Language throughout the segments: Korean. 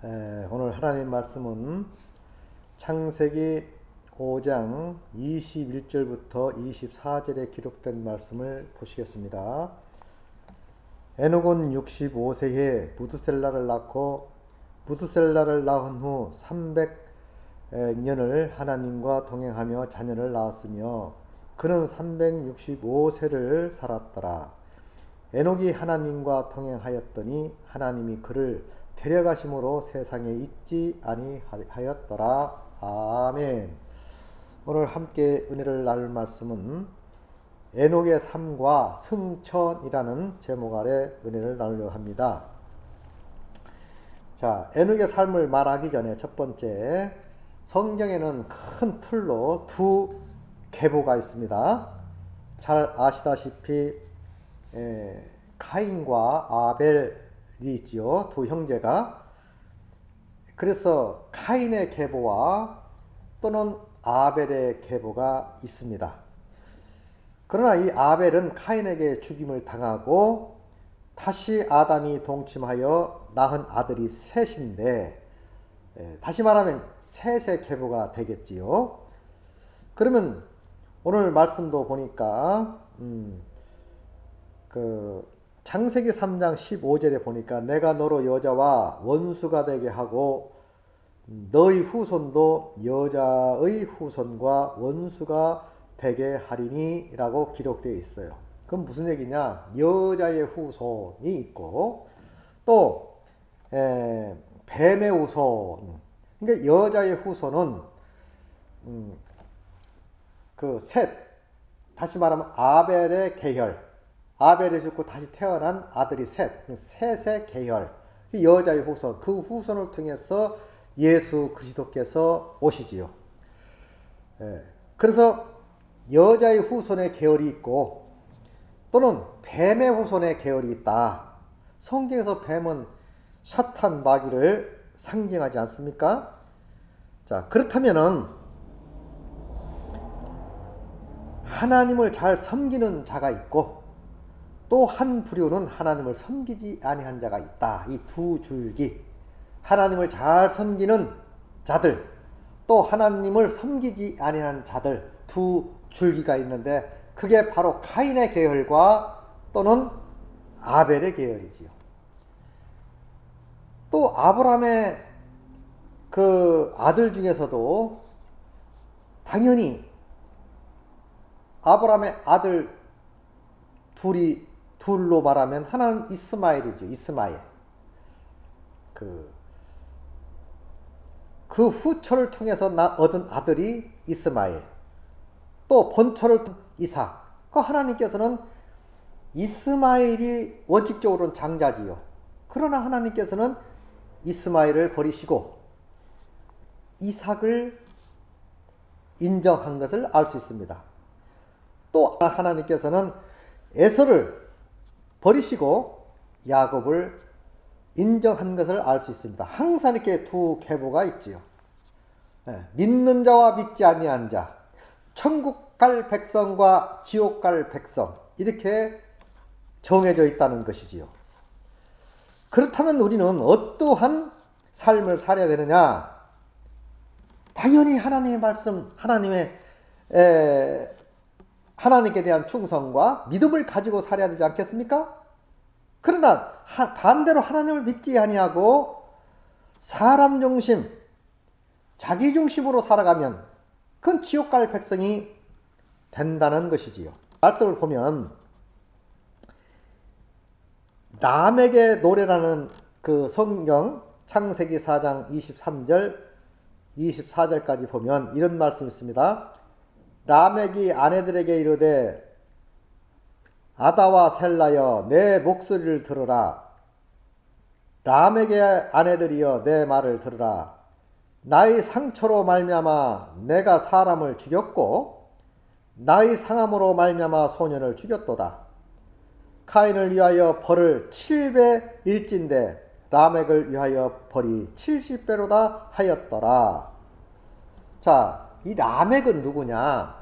오늘 하나님 말씀은 창세기 5장 21절부터 24절에 기록된 말씀을 보시겠습니다. 에녹은 65세에 무드셀라를 낳고 무드셀라를 낳은 후 300년을 하나님과 동행하며 자녀를 낳았으며 그는 365세를 살았더라. 에녹이 하나님과 동행하였더니 하나님이 그를 데려가심으로 세상에 있지 아니하였더라. 아멘. 오늘 함께 은혜를 나눌 말씀은 에녹의 삶과 승천이라는 제목 아래 은혜를 나누려고 합니다. 자, 에녹의 삶을 말하기 전에 첫 번째, 성경에는 큰 틀로 두 계보가 있습니다. 잘 아시다시피 카인과 아벨이 있지요. 두 형제가. 그래서 카인의 계보와 또는 아벨의 계보가 있습니다. 그러나 이 아벨은 카인에게 죽임을 당하고 다시 아담이 동침하여 낳은 아들이 셋인데, 다시 말하면 셋의 계보가 되겠지요. 그러면 오늘 말씀도 보니까 창세기 3장 15절에 보니까 내가 너로 여자와 원수가 되게 하고 너의 후손도 여자의 후손과 원수가 되게 하리니 라고 기록되어 있어요. 그럼 무슨 얘기냐? 여자의 후손이 있고 또 뱀의 후손. 그러니까 여자의 후손은 그 셋, 다시 말하면 아벨의 계열, 아벨이 죽고 다시 태어난 아들이 셋의 계열, 여자의 후손, 그 후손을 통해서 예수 그리스도께서 오시지요. 그래서 여자의 후손의 계열이 있고 또는 뱀의 후손의 계열이 있다. 성경에서 뱀은 사탄 마귀를 상징하지 않습니까? 자, 그렇다면은 하나님을 잘 섬기는 자가 있고 또 한 부류는 하나님을 섬기지 아니한 자가 있다. 이 두 줄기, 하나님을 잘 섬기는 자들, 또 하나님을 섬기지 아니한 자들, 두 줄기가 있는데 그게 바로 카인의 계열과 또는 아벨의 계열이지요. 또 아브라함의 그 아들 중에서도 당연히 아브라함의 아들 둘로 말하면 하나는 이스마엘이죠. 이스마엘. 그 후처를 통해서 얻은 아들이 이스마엘. 또 본처를 이삭. 그 하나님께서는 이스마엘이 원칙적으로는 장자지요. 그러나 하나님께서는 이스마엘을 버리시고 이삭을 인정한 것을 알 수 있습니다. 또 하나님께서는 에서를 버리시고 야곱을 인정한 것을 알 수 있습니다. 항상 이렇게 두 계보가 있지요. 믿는 자와 믿지 아니한 자, 천국 갈 백성과 지옥 갈 백성, 이렇게 정해져 있다는 것이지요. 그렇다면 우리는 어떠한 삶을 살아야 되느냐? 당연히 하나님의 말씀, 하나님께 대한 충성과 믿음을 가지고 살아야 되지 않겠습니까? 그러나 반대로 하나님을 믿지 아니하고 사람 중심, 자기 중심으로 살아가면 그건 지옥 갈 백성이 된다는 것이지요. 말씀을 보면 라멕의 노래라는 그 성경 창세기 4장 23절 24절까지 보면 이런 말씀이 있습니다. 라멕이 아내들에게 이르되 아다와 셀라여 내 목소리를 들으라. 라멕의 아내들이여 내 말을 들으라. 나의 상처로 말미암아 내가 사람을 죽였고 나의 상함으로 말미암아 소년을 죽였도다. 카인을 위하여 벌을 7배일진데 라멕을 위하여 벌이 70배로다 하였더라. 자, 이 라멕은 누구냐?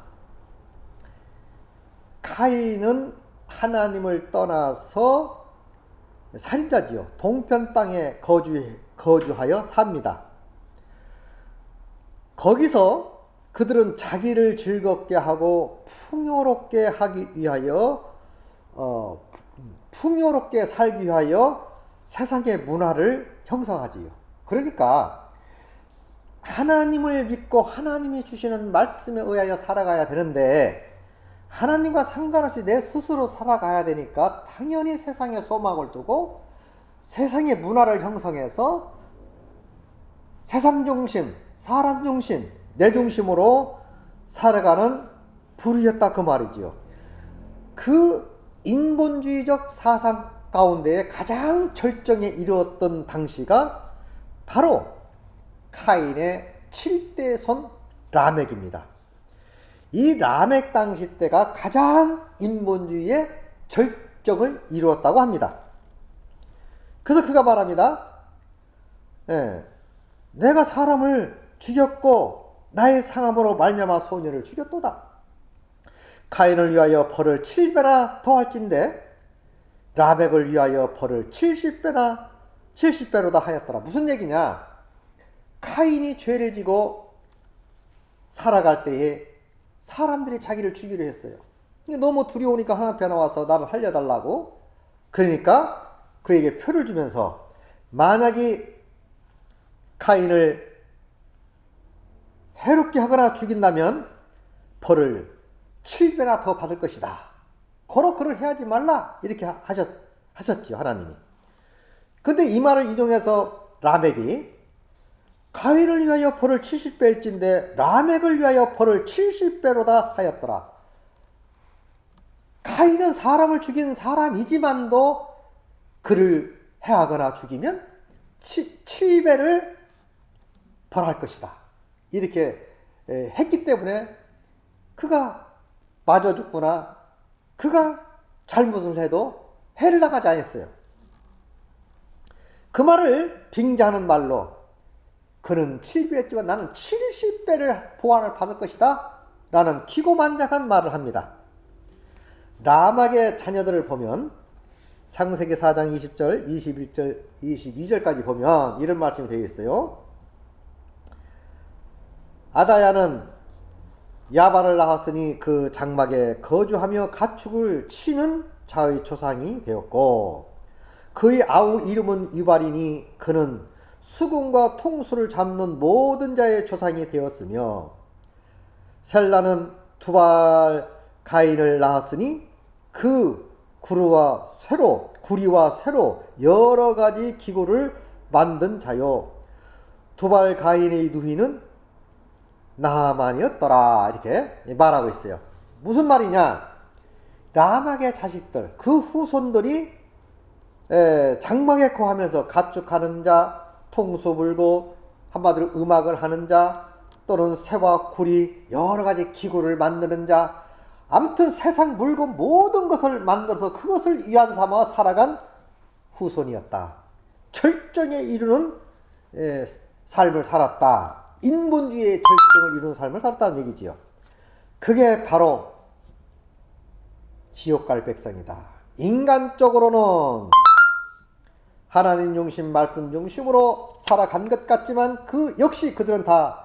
카인은 하나님을 떠나서 살인자지요. 동편 땅에 거주하여 삽니다. 거기서 그들은 자기를 즐겁게 하고 풍요롭게 하기 위하여 풍요롭게 살기 위하여 세상의 문화를 형성하지요. 그러니까 하나님을 믿고 하나님이 주시는 말씀에 의하여 살아가야 되는데 하나님과 상관없이 내 스스로 살아가야 되니까 당연히 세상에 소망을 두고 세상의 문화를 형성해서 세상 중심, 사람 중심, 내 중심으로 살아가는 불이었다 그 말이지요. 그 인본주의적 사상 가운데 가장 절정에 이르렀던 당시가 바로 카인의 7대 손 라멕입니다. 이 라멕 당시 때가 가장 인본주의의 절정을 이루었다고 합니다. 그래서 그가 말합니다. 내가 사람을 죽였고 나의 상함으로 말미암아 소년을 죽였도다. 카인을 위하여 벌을 7배나 더할진대 라멕을 위하여 벌을 70배로다 하였더라. 무슨 얘기냐? 카인이 죄를 지고 살아갈 때에 사람들이 자기를 죽이려 했어요. 너무 두려우니까 하나님께 나와서 나를 살려달라고. 그러니까 그에게 표를 주면서 만약에 카인을 해롭게 하거나 죽인다면 벌을 7배나 더 받을 것이다. 그를 해하지 말라. 이렇게 하셨죠, 하나님이. 근데 이 말을 인용해서 라멕이 카인을 위하여 벌을 70배일진데 라멕을 위하여 벌을 70배로다 하였더라. 카인은 사람을 죽인 사람이지만도 그를 해하거나 죽이면 7배를 벌할 것이다. 이렇게 했기 때문에 그가 맞아 죽거나 그가 잘못을 해도 해를 당하지 않았어요. 그 말을 빙자하는 말로 그는 7배였지만 나는 70배를 보완을 받을 것이다 라는 기고만장한 말을 합니다. 라멕의 자녀들을 보면 창세기 4장 20절, 21절, 22절까지 보면 이런 말씀이 되어 있어요. 아다야는 야발을 낳았으니 그 장막에 거주하며 가축을 치는 자의 조상이 되었고 그의 아우 이름은 유발이니 그는 수금과 통수를 잡는 모든 자의 조상이 되었으며 셀라는 두발 가인을 낳았으니 그 구리와 쇠로 여러 가지 기구를 만든 자요 두발 가인의 누이는 나만이었더라. 이렇게 말하고 있어요. 무슨 말이냐? 라멕의 자식들, 그 후손들이 장막에 거하면서 가축하는 자, 통수 불고 한마디로 음악을 하는 자, 또는 새와 구리 여러 가지 기구를 만드는 자, 아무튼 세상 물건 모든 것을 만들어서 그것을 위안 삼아 살아간 후손이었다. 절정에 이르는 삶을 살았다. 인본주의의 절정을 이루는 삶을 살았다는 얘기지요. 그게 바로 지옥 갈 백성이다. 인간적으로는 하나님 중심, 말씀 중심으로 살아간 것 같지만 그 역시 그들은 다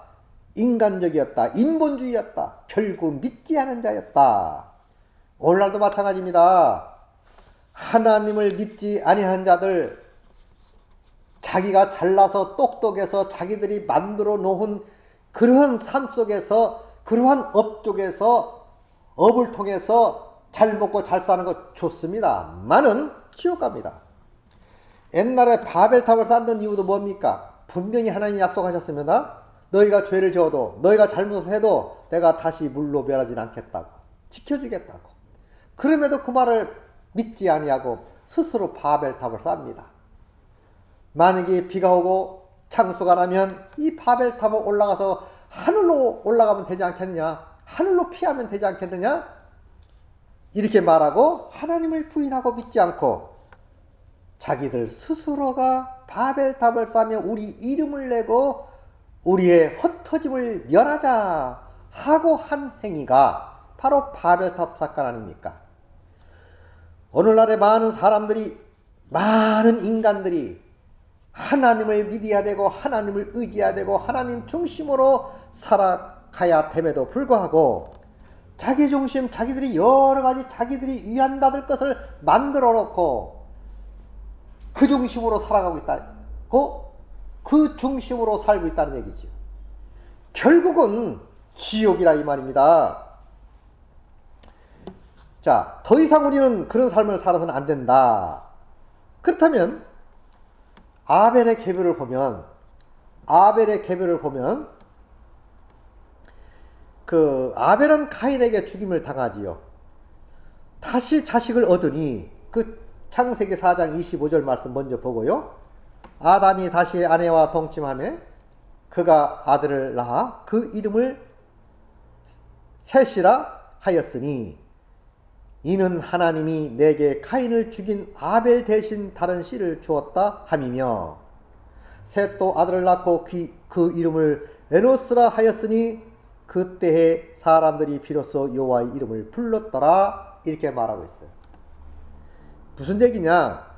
인간적이었다. 인본주의였다. 결국 믿지 않은 자였다. 오늘날도 마찬가지입니다. 하나님을 믿지 아니하는 자들, 자기가 잘나서 똑똑해서 자기들이 만들어 놓은 그러한 삶 속에서 그러한 업 쪽에서 업을 통해서 잘 먹고 잘 사는 거 좋습니다. 많은 지옥 갑니다. 옛날에 바벨탑을 쌓는 이유도 뭡니까? 분명히 하나님이 약속하셨습니다. 너희가 죄를 지어도 너희가 잘못을 해도 내가 다시 물로 멸하지 않겠다고 지켜주겠다고. 그럼에도 그 말을 믿지 아니하고 스스로 바벨탑을 쌓습니다. 만약에 비가 오고 창수가 나면 이 바벨탑을 올라가서 하늘로 올라가면 되지 않겠느냐? 하늘로 피하면 되지 않겠느냐? 이렇게 말하고 하나님을 부인하고 믿지 않고 자기들 스스로가 바벨탑을 쌓며 우리 이름을 내고 우리의 흩어짐을 멸하자 하고 한 행위가 바로 바벨탑 사건 아닙니까? 오늘날의 많은 사람들이, 많은 인간들이 하나님을 믿어야 되고 하나님을 의지해야 되고 하나님 중심으로 살아가야 됨에도 불구하고 자기 중심, 자기들이 여러 가지 자기들이 위안받을 것을 만들어 놓고 그 중심으로 살아가고 있다고, 그 중심으로 살고 있다는 얘기죠. 결국은 지옥이라 이 말입니다. 자, 더 이상 우리는 그런 삶을 살아서는 안 된다. 그렇다면 아벨의 계보를 보면 그 아벨은 가인에게 죽임을 당하지요. 다시 자식을 얻으니, 그 창세기 4장 25절 말씀 먼저 보고요. 아담이 다시 아내와 동침하며 그가 아들을 낳아 그 이름을 셋이라 하였으니 이는 하나님이 내게 가인을 죽인 아벨 대신 다른 씨를 주었다 함이며, 셋도 아들을 낳고 그 이름을 에노스라 하였으니 그때에 사람들이 비로소 여호와의 이름을 불렀더라. 이렇게 말하고 있어요. 무슨 얘기냐?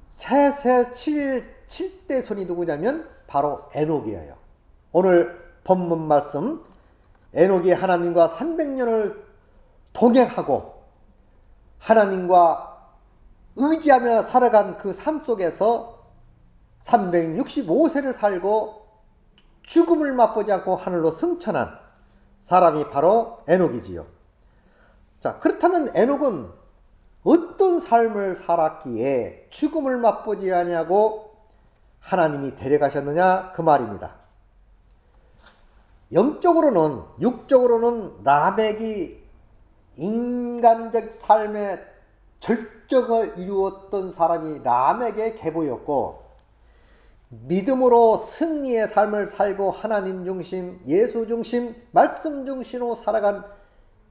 셋의 7대 손이 누구냐면 바로 에녹이에요. 오늘 본문 말씀, 에녹이 하나님과 300년을 동행하고 하나님과 의지하며 살아간 그 삶 속에서 365세를 살고 죽음을 맛보지 않고 하늘로 승천한 사람이 바로 에녹이지요. 자, 그렇다면 에녹은 어떤 삶을 살았기에 죽음을 맛보지 아니하고 하나님이 데려가셨느냐, 그 말입니다. 영적으로는, 육적으로는 라멕이 인간적 삶의 절정을 이루었던 사람이 라멕의 계보였고, 믿음으로 승리의 삶을 살고 하나님 중심, 예수 중심, 말씀 중심으로 살아간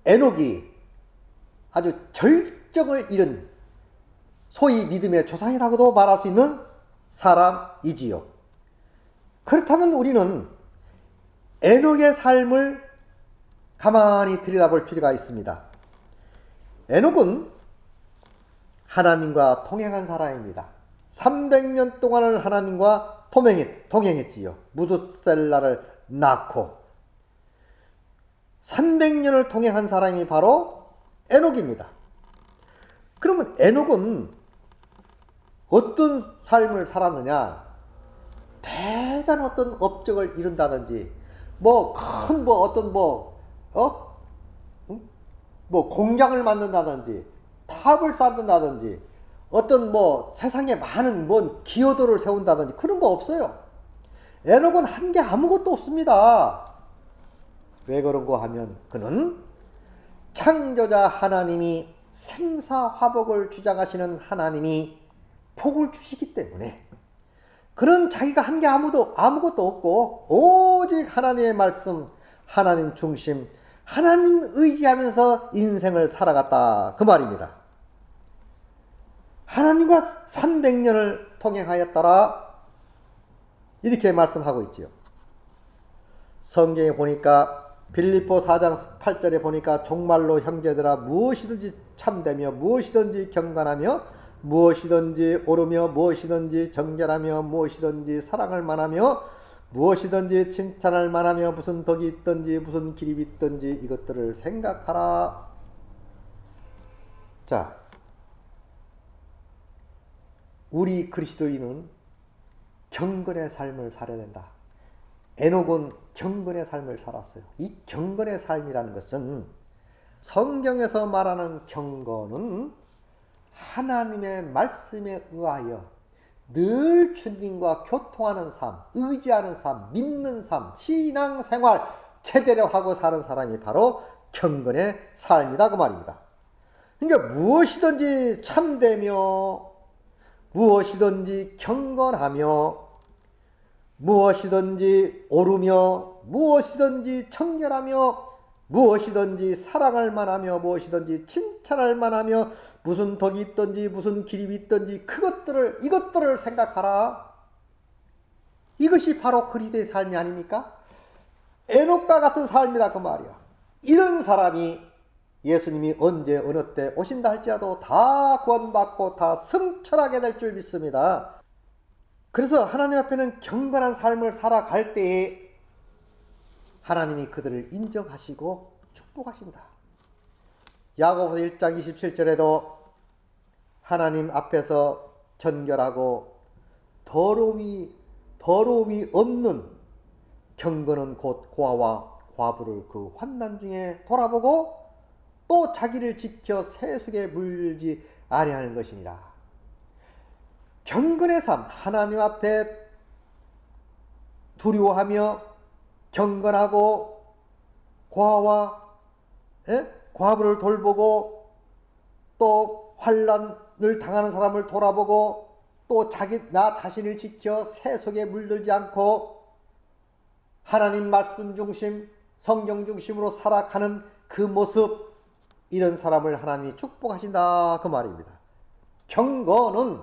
에녹이 아주 절정을 이룬 소위 믿음의 조상이라고도 말할 수 있는 사람이지요. 그렇다면 우리는 에녹의 삶을 가만히 들여다볼 필요가 있습니다. 에녹은 하나님과 동행한 사람입니다. 300년 동안을 하나님과 동행했지요. 무두셀라를 낳고 300년을 동행한 사람이 바로 에녹입니다. 그러면 에녹은 어떤 삶을 살았느냐? 대단한 어떤 업적을 이룬다든지, 공장을 만든다든지, 탑을 쌓는다든지, 어떤 세상에 많은 기여도를 세운다든지 그런 거 없어요. 에녹은 한 게 아무것도 없습니다. 왜 그런가 하면 그는 창조자 하나님이 생사화복을 주장하시는 하나님이 복을 주시기 때문에, 그는 자기가 한 게 아무것도 없고 오직 하나님의 말씀, 하나님 중심, 하나님 의지하면서 인생을 살아갔다, 그 말입니다. 하나님과 300년을 동행하였더라, 이렇게 말씀하고 있지요. 성경에 보니까 빌립보 4장 8절에 보니까 정말로 형제들아 무엇이든지 참되며 무엇이든지 경건하며 무엇이든지 옳으며 무엇이든지 정결하며 무엇이든지 사랑할 만하며 무엇이든지 칭찬할 만하며 무슨 덕이 있든지 무슨 기립이 있든지 이것들을 생각하라. 자, 우리 그리스도인은 경건의 삶을 살아야 된다. 에녹은 경건의 삶을 살았어요. 이 경건의 삶이라는 것은, 성경에서 말하는 경건은 하나님의 말씀에 의하여 늘 주님과 교통하는 삶, 의지하는 삶, 믿는 삶, 신앙생활 제대로 하고 사는 사람이 바로 경건의 삶이다, 그 말입니다. 그러니까 무엇이든지 참되며 무엇이든지 경건하며 무엇이든지 옳으며 무엇이든지 청결하며 무엇이든지 사랑할 만하며 무엇이든지 칭찬할 만하며 무슨 덕이 있든지 무슨 기립이 있든지 이것들을 생각하라. 이것이 바로 그리스도의 삶이 아닙니까? 에녹과 같은 삶이다, 그 말이야. 이런 사람이 예수님이 언제 어느 때 오신다 할지라도 다 구원받고 다 승천하게 될 줄 믿습니다. 그래서 하나님 앞에는 경건한 삶을 살아갈 때에 하나님이 그들을 인정하시고 축복하신다. 야고보서 1장 27절에도 하나님 앞에서 정결하고 더러움이 없는 경건은 곧 고아와 과부를 그 환난 중에 돌아보고 또 자기를 지켜 세속에 물지 아니하는 것이니라. 경건의 삶, 하나님 앞에 두려워하며 경건하고 고아와 과부를 돌보고 또 환난을 당하는 사람을 돌아보고 또 나 자신을 지켜 세속에 물들지 않고 하나님 말씀 중심, 성경 중심으로 살아가는 그 모습, 이런 사람을 하나님이 축복하신다 그 말입니다. 경건은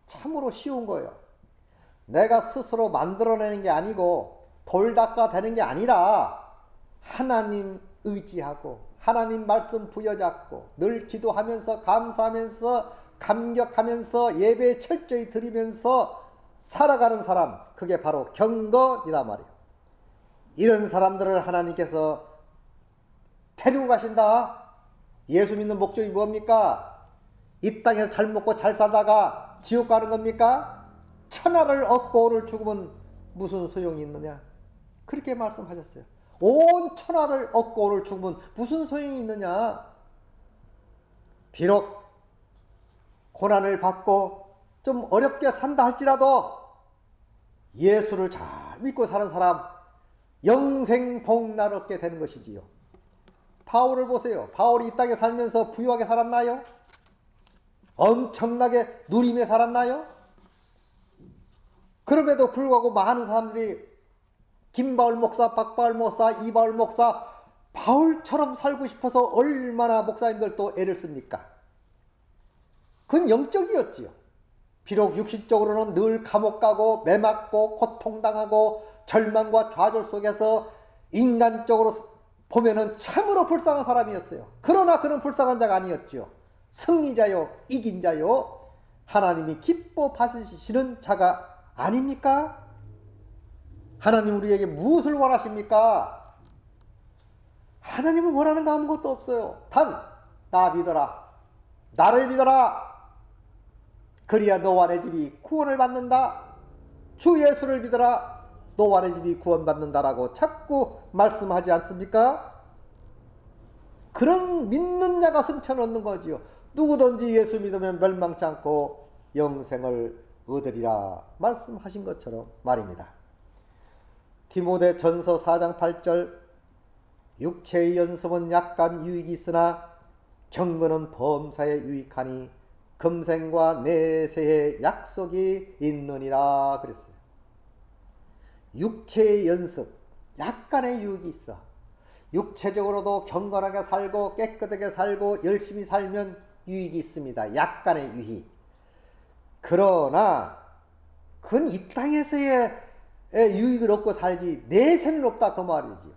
참으로 쉬운 거예요. 내가 스스로 만들어내는 게 아니고 돌 닦아 되는 게 아니라 하나님 의지하고 하나님 말씀 부여잡고 늘 기도하면서 감사하면서 감격하면서 예배 철저히 드리면서 살아가는 사람, 그게 바로 경건이다 말이에요. 이런 사람들을 하나님께서 데리고 가신다. 예수 믿는 목적이 뭡니까? 이 땅에서 잘 먹고 잘 살다가 지옥 가는 겁니까? 천하를 얻고 오늘 죽으면 무슨 소용이 있느냐? 그렇게 말씀하셨어요. 온 천하를 얻고 오늘 죽으면 무슨 소용이 있느냐? 비록 고난을 받고 좀 어렵게 산다 할지라도 예수를 잘 믿고 사는 사람 영생 복날 얻게 되는 것이지요. 바울을 보세요. 바울이 이 땅에 살면서 부유하게 살았나요? 엄청나게 누리며 살았나요? 그럼에도 불구하고 많은 사람들이 김바울 목사, 박바울 목사, 이바울 목사, 바울처럼 살고 싶어서 얼마나 목사님들도 애를 씁니까? 그건 영적이었지요. 비록 육신적으로는 늘 감옥 가고 매맞고 고통당하고 절망과 좌절 속에서 인간적으로 보면은 참으로 불쌍한 사람이었어요. 그러나 그는 불쌍한 자가 아니었지요. 승리자요, 이긴 자요, 하나님이 기뻐 받으시는 자가 아닙니까? 하나님 우리에게 무엇을 원하십니까? 하나님은 원하는 거 아무것도 없어요. 단 나 믿어라, 나를 믿어라, 그리야 너와 내 집이 구원을 받는다. 주 예수를 믿어라, 너와 내 집이 구원받는다라고 자꾸 말씀하지 않습니까? 그런 믿는 자가 승천을 얻는 거지요. 누구든지 예수 믿으면 멸망치 않고 영생을 얻으리라 말씀하신 것처럼 말입니다. 디모데 전서 4장 8절, 육체의 연습은 약간 유익이 있으나 경건은 범사에 유익하니 금생과 내세의 약속이 있느니라 그랬어요. 육체의 연습, 약간의 유익이 있어. 육체적으로도 경건하게 살고 깨끗하게 살고 열심히 살면 유익이 있습니다. 약간의 유익. 그러나 그건 이 땅에서의 유익을 얻고 살지 내세는 없다 그 말이지요.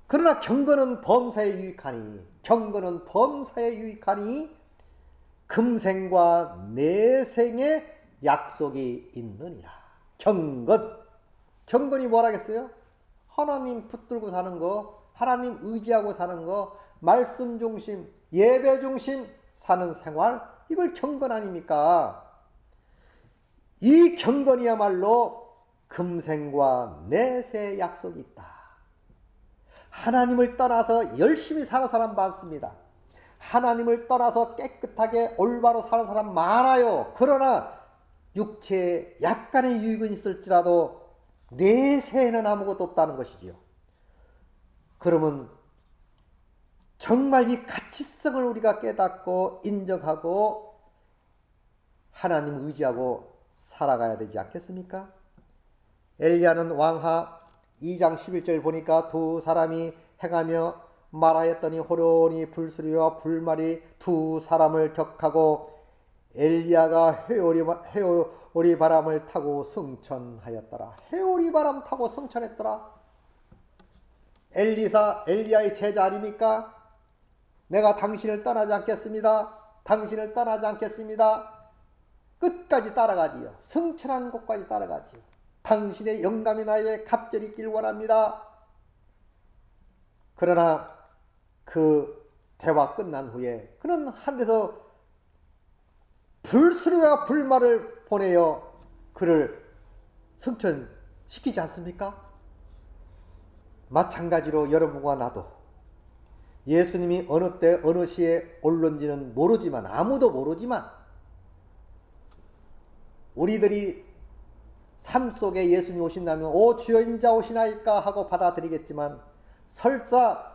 그러나 경건은 범사에 유익하니, 경건은 범사에 유익하니 금생과 내생의 약속이 있느니라. 경건이 뭐라겠어요? 하나님 붙들고 사는 거, 하나님 의지하고 사는 거, 말씀 중심, 예배 중심 사는 생활, 이걸 경건 아닙니까? 이 경건이야말로 금생과 내세의 약속이 있다. 하나님을 떠나서 열심히 사는 사람 많습니다. 하나님을 떠나서 깨끗하게 올바로 사는 사람 많아요. 그러나 육체에 약간의 유익은 있을지라도 내세에는 아무것도 없다는 것이지요. 그러면 정말 이 가치성을 우리가 깨닫고 인정하고 하나님 의지하고 살아가야 되지 않겠습니까? 엘리야는 왕하 2장 11절 보니까 두 사람이 행하며 말하였더니 호련히 불수리와 불말이 두 사람을 격하고 엘리야가 회오리 바람을 타고 승천하였더라. 회오리 바람 타고 승천했더라. 엘리야의 제자 아닙니까? 내가 당신을 떠나지 않겠습니다. 당신을 떠나지 않겠습니다. 끝까지 따라가지요. 성천한 곳까지 따라가지요. 당신의 영감이 나에게 갑절이 있길 원합니다. 그러나 그 대화 끝난 후에 그는 하늘에서 불수리와 불말을 보내어 그를 성천시키지 않습니까? 마찬가지로 여러분과 나도 예수님이 어느 때 어느 시에 올는지는 모르지만, 아무도 모르지만 우리들이 삶 속에 예수님이 오신다면 오 주여 인자 오시나이까 하고 받아들이겠지만, 설사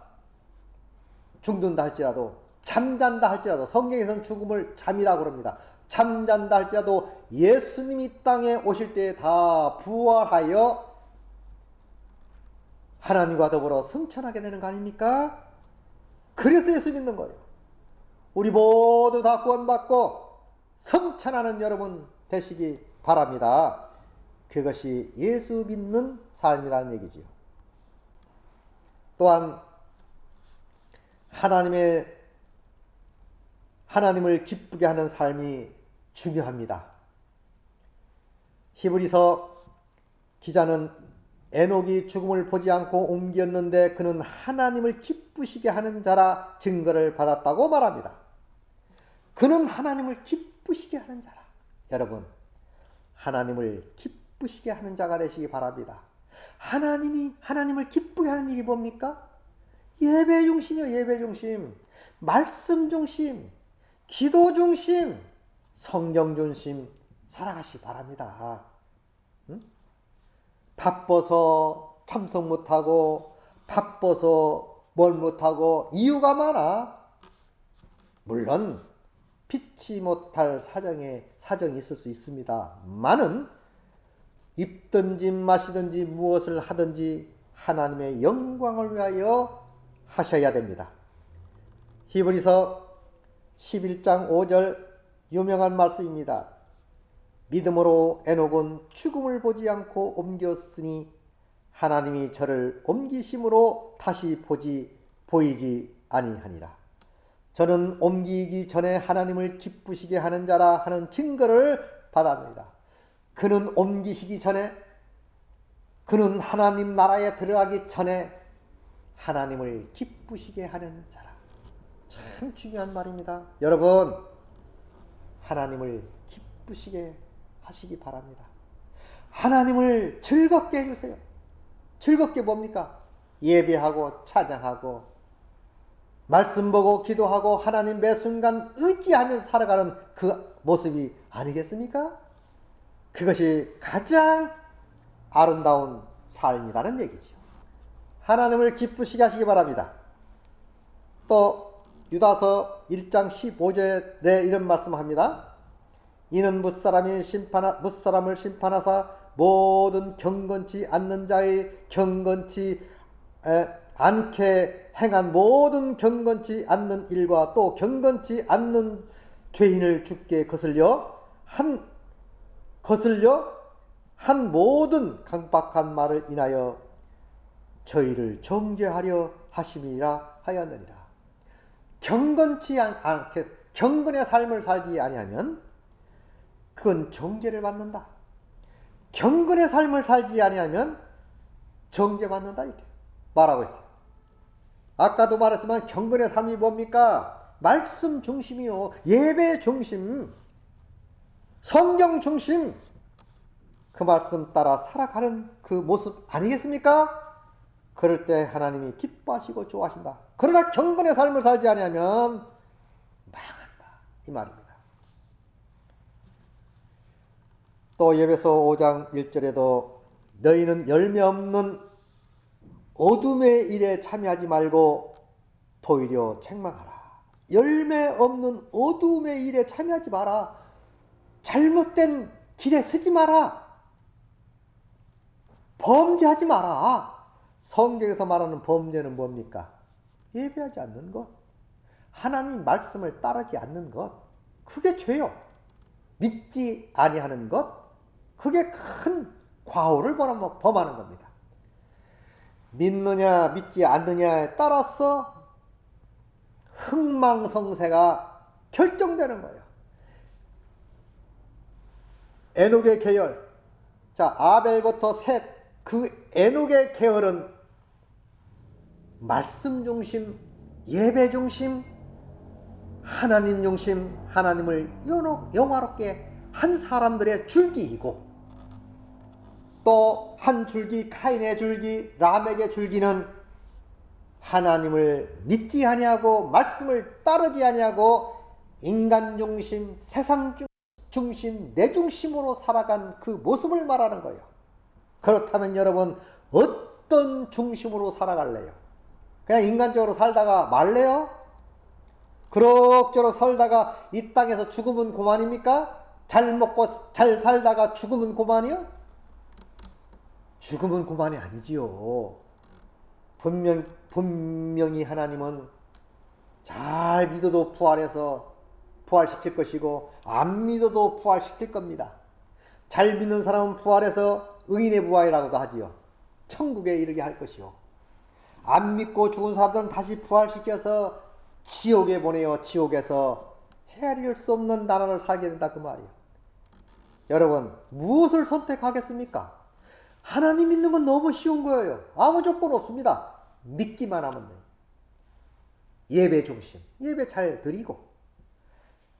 죽는다 할지라도, 잠잔다 할지라도, 성경에서는 죽음을 잠이라고 그럽니다. 잠잔다 할지라도 예수님이 이 땅에 오실 때에 다 부활하여 하나님과 더불어 승천하게 되는 거 아닙니까? 그래서 예수 믿는 거예요. 우리 모두 다 구원받고 승천하는 여러분 되시기 바랍니다. 그것이 예수 믿는 삶이라는 얘기지요. 또한 하나님을 기쁘게 하는 삶이 중요합니다. 히브리서 기자는 에녹이 죽음을 보지 않고 옮겼는데 그는 하나님을 기쁘시게 하는 자라 증거를 받았다고 말합니다. 그는 하나님을 기쁘시게 하는 자라. 여러분, 하나님을 기쁘시게 하는 자가 되시기 바랍니다. 하나님을 기쁘게 하는 일이 뭡니까? 예배 중심이요, 예배 중심. 말씀 중심, 기도 중심, 성경 중심 살아가시기 바랍니다. 응? 바빠서 참석 못하고, 바빠서 뭘 못하고 이유가 많아. 물론 피치 못할 사정이 있을 수 있습니다. 많은 입든지 마시든지 무엇을 하든지 하나님의 영광을 위하여 하셔야 됩니다. 히브리서 11장 5절 유명한 말씀입니다. 믿음으로 에녹은 죽음을 보지 않고 옮겼으니 하나님이 저를 옮기심으로 다시 보이지 아니하니라. 저는 옮기기 전에 하나님을 기쁘시게 하는 자라 하는 증거를 받았느니라. 그는 옮기시기 전에, 그는 하나님 나라에 들어가기 전에 하나님을 기쁘시게 하는 자라. 참 중요한 말입니다. 여러분, 하나님을 기쁘시게 하시기 바랍니다. 하나님을 즐겁게 해주세요. 즐겁게 뭡니까? 예배하고 찬양하고 말씀 보고 기도하고 하나님 매 순간 의지하면서 살아가는 그 모습이 아니겠습니까? 그것이 가장 아름다운 삶이라는 얘기죠. 하나님을 기쁘시게 하시기 바랍니다. 또 유다서 1장 15절에 이런 말씀합니다. 이는 무사람을 심판하사 모든 경건치 않는 자의 경건치 않게 행한 모든 경건치 않는 일과 또 경건치 않는 죄인을 주께 거슬려 한 모든 강박한 말을 인하여 저희를 정죄하려 하심이라 하였느니라. 경건치 않게 경건의 삶을 살지 아니하면 그건 정죄를 받는다. 경건의 삶을 살지 아니하면 정죄받는다 이렇게 말하고 있어요. 아까도 말했지만 경건의 삶이 뭡니까? 말씀 중심이요, 예배 중심, 성경 중심, 그 말씀 따라 살아가는 그 모습 아니겠습니까? 그럴 때 하나님이 기뻐하시고 좋아하신다. 그러나 경건의 삶을 살지 아니하면 망한다 이 말입니다. 또 에베소 5장 1절에도 너희는 열매 없는 어둠의 일에 참여하지 말고 도리어 책망하라. 열매 없는 어둠의 일에 참여하지 마라. 잘못된 길에 서지 마라. 범죄하지 마라. 성경에서 말하는 범죄는 뭡니까? 예배하지 않는 것, 하나님 말씀을 따르지 않는 것, 그게 죄요. 믿지 아니하는 것, 그게 큰 과오를 범하는 겁니다. 믿느냐 믿지 않느냐에 따라서 흥망성쇠가 결정되는 거예요. 에녹의 계열, 자 아벨부터 셋, 그 에녹의 계열은 말씀 중심, 예배 중심, 하나님 중심, 하나님을 영화롭게 한 사람들의 줄기이고, 또 한 줄기 카인의 줄기, 람에게 줄기는 하나님을 믿지 아니하고 말씀을 따르지 아니하고 인간 중심, 세상 중심, 내 중심으로 살아간 그 모습을 말하는 거예요. 그렇다면 여러분 어떤 중심으로 살아갈래요? 그냥 인간적으로 살다가 말래요? 그럭저럭 살다가 이 땅에서 죽으면 그만입니까? 잘 먹고 잘 살다가 죽으면 그만이요? 죽으면 그만이 아니지요. 분명히 하나님은 잘 믿어도 부활시킬 것이고 안 믿어도 부활시킬 겁니다. 잘 믿는 사람은 부활해서 의인의 부활이라고도 하지요. 천국에 이르게 할 것이요. 안 믿고 죽은 사람들은 다시 부활시켜서 지옥에 보내요. 지옥에서 헤아릴 수 없는 나라를 살게 된다 그 말이에요. 여러분 무엇을 선택하겠습니까? 하나님 믿는 건 너무 쉬운 거예요. 아무 조건 없습니다. 믿기만 하면 돼요. 예배 중심, 예배 잘 드리고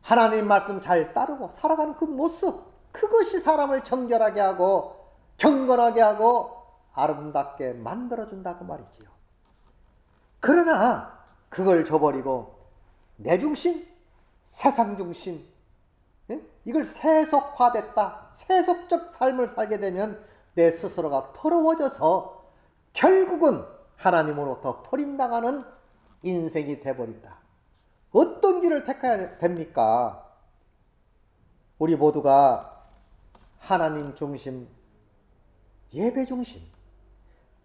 하나님 말씀 잘 따르고 살아가는 그 모습, 그것이 사람을 정결하게 하고 경건하게 하고 아름답게 만들어준다 그 말이지요. 그러나 그걸 저버리고 내 중심, 세상 중심, 이걸 세속화됐다, 세속적 삶을 살게 되면 내 스스로가 더러워져서 결국은 하나님으로부터 버림당하는 인생이 돼버린다. 어떤 길을 택해야 됩니까? 우리 모두가 하나님 중심, 예배 중심,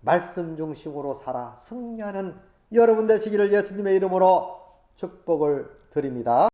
말씀 중심으로 살아 승리하는 여러분 되시기를 예수님의 이름으로 축복을 드립니다.